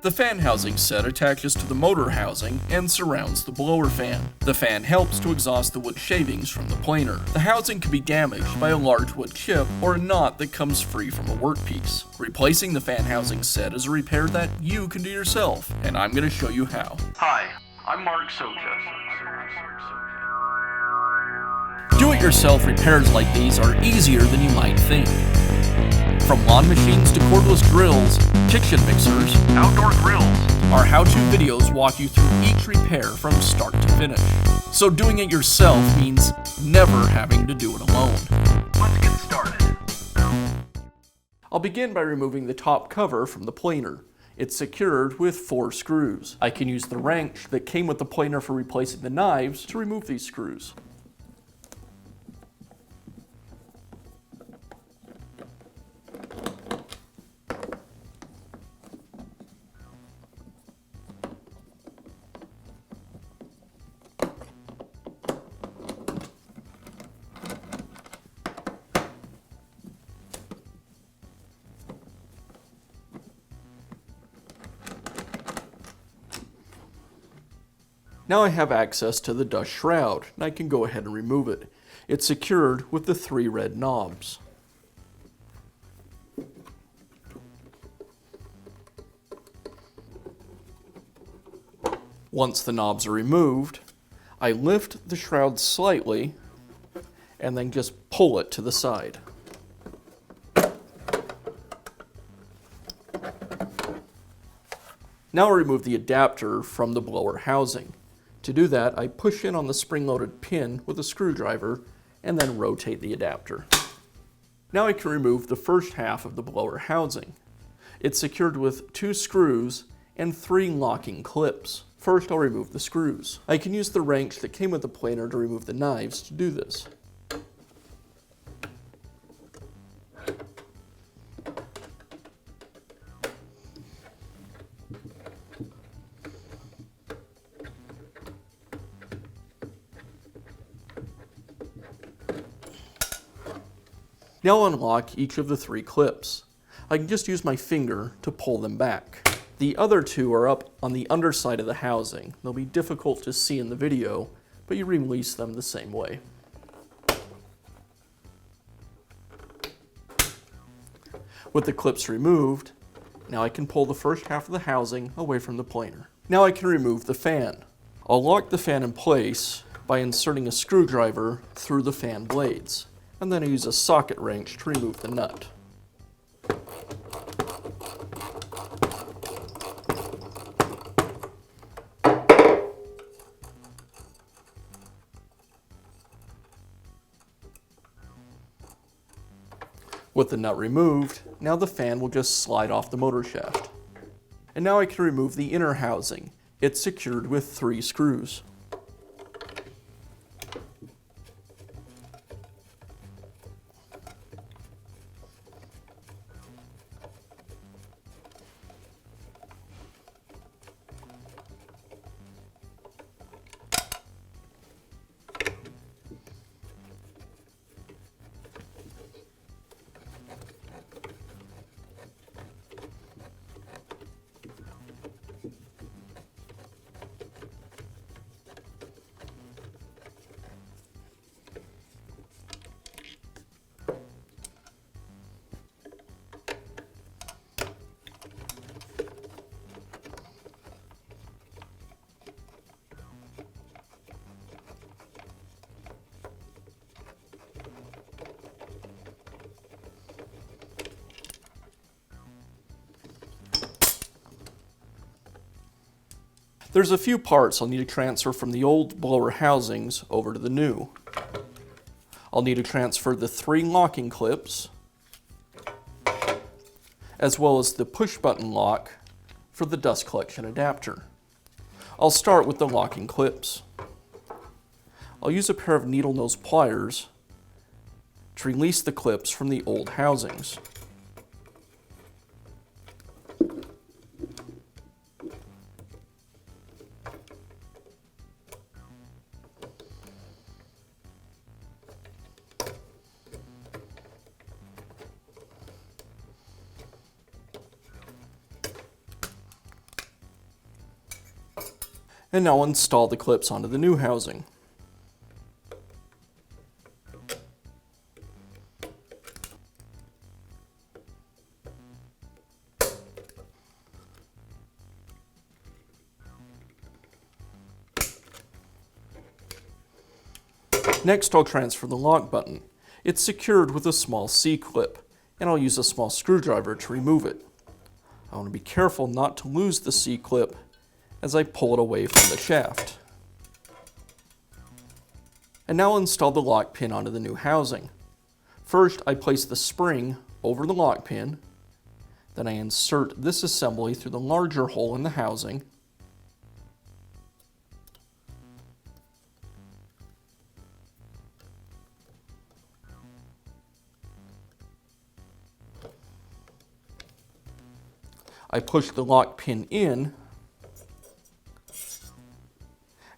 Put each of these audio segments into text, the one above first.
The fan housing set attaches to the motor housing and surrounds the blower fan. The fan helps to exhaust the wood shavings from the planer. The housing can be damaged by a large wood chip or a knot that comes free from a workpiece. Replacing the fan housing set is a repair that you can do yourself, and I'm going to show you how. Hi, I'm Mark Socha. Do-it-yourself repairs like these are easier than you might think. From lawn machines to cordless drills, kitchen mixers, outdoor grills, our how-to videos walk you through each repair from start to finish. So doing it yourself means never having to do it alone. Let's get started. I'll begin by removing the top cover from the planer. It's secured with 4 screws. I can use the wrench that came with the planer for replacing the knives to remove these screws. Now I have access to the dust shroud, and I can go ahead and remove it. It's secured with the 3 red knobs. Once the knobs are removed, I lift the shroud slightly and then just pull it to the side. Now I remove the adapter from the blower housing. To do that, I push in on the spring-loaded pin with a screwdriver and then rotate the adapter. Now I can remove the first half of the blower housing. It's secured with 2 screws and 3 locking clips. First, I'll remove the screws. I can use the wrench that came with the planer to remove the knives to do this. Now I'll unlock each of the 3 clips. I can just use my finger to pull them back. The other 2 are up on the underside of the housing. They'll be difficult to see in the video, but you release them the same way. With the clips removed, now I can pull the first half of the housing away from the planer. Now I can remove the fan. I'll lock the fan in place by inserting a screwdriver through the fan blades, and then I use a socket wrench to remove the nut. With the nut removed, now the fan will just slide off the motor shaft. And now I can remove the inner housing. It's secured with 3 screws. There's a few parts I'll need to transfer from the old blower housings over to the new. I'll need to transfer the 3 locking clips, as well as the push button lock for the dust collection adapter. I'll start with the locking clips. I'll use a pair of needle nose pliers to release the clips from the old housings. And now install the clips onto the new housing. Next, I'll transfer the lock button. It's secured with a small C-clip, and I'll use a small screwdriver to remove it. I want to be careful not to lose the C-clip as I pull it away from the shaft. And now I'll install the lock pin onto the new housing. First, I place the spring over the lock pin, then I insert this assembly through the larger hole in the housing, I push the lock pin in,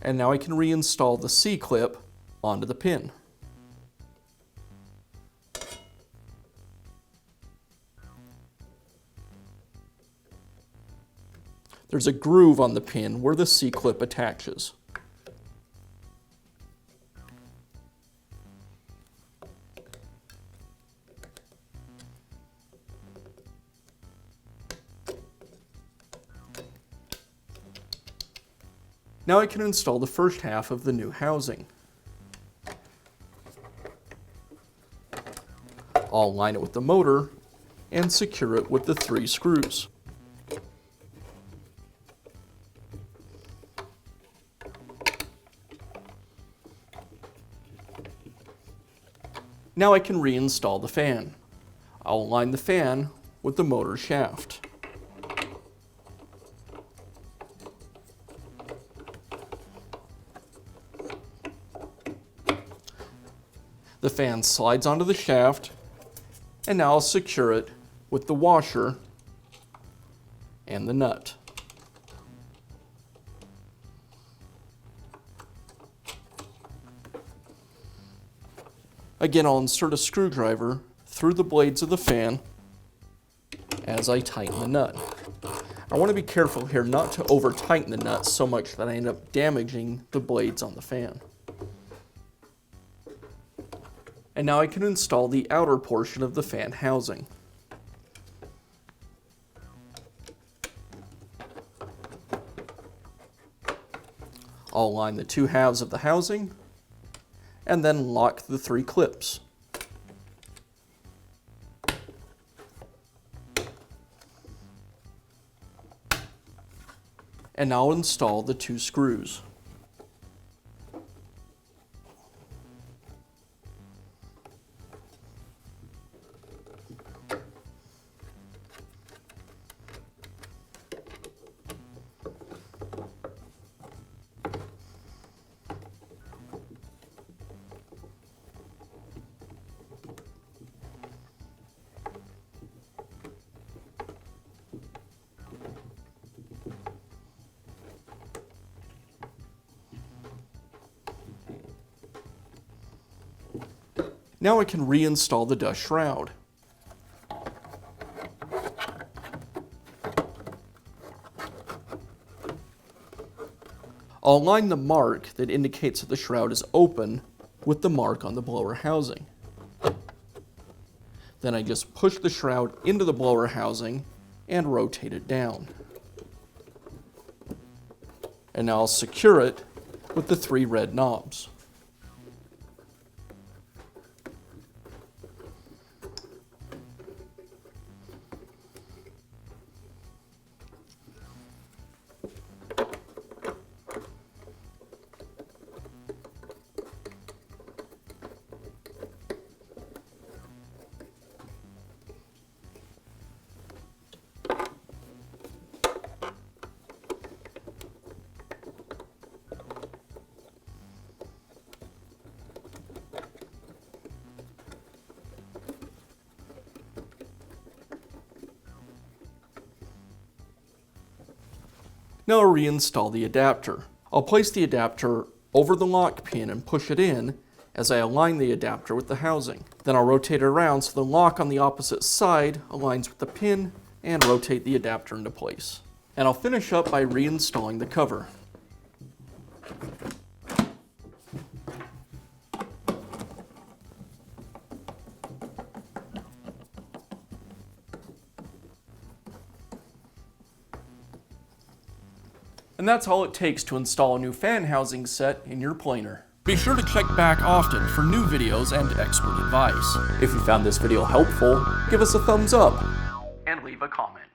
and now I can reinstall the C-clip onto the pin. There's a groove on the pin where the C-clip attaches. Now I can install the first half of the new housing. I'll align it with the motor and secure it with the 3 screws. Now I can reinstall the fan. I'll align the fan with the motor shaft. The fan slides onto the shaft, and now I'll secure it with the washer and the nut. Again, I'll insert a screwdriver through the blades of the fan as I tighten the nut. I want to be careful here not to over tighten the nut so much that I end up damaging the blades on the fan. And now I can install the outer portion of the fan housing. I'll align the 2 halves of the housing and then lock the 3 clips. And now I'll install the 2 screws. Now I can reinstall the dust shroud. I'll align the mark that indicates that the shroud is open with the mark on the blower housing. Then I just push the shroud into the blower housing and rotate it down. And now I'll secure it with the 3 red knobs. Now I'll reinstall the adapter. I'll place the adapter over the lock pin and push it in as I align the adapter with the housing. Then I'll rotate it around so the lock on the opposite side aligns with the pin and rotate the adapter into place. And I'll finish up by reinstalling the cover. And that's all it takes to install a new fan housing set in your planer. Be sure to check back often for new videos and expert advice. If you found this video helpful, give us a thumbs up and leave a comment.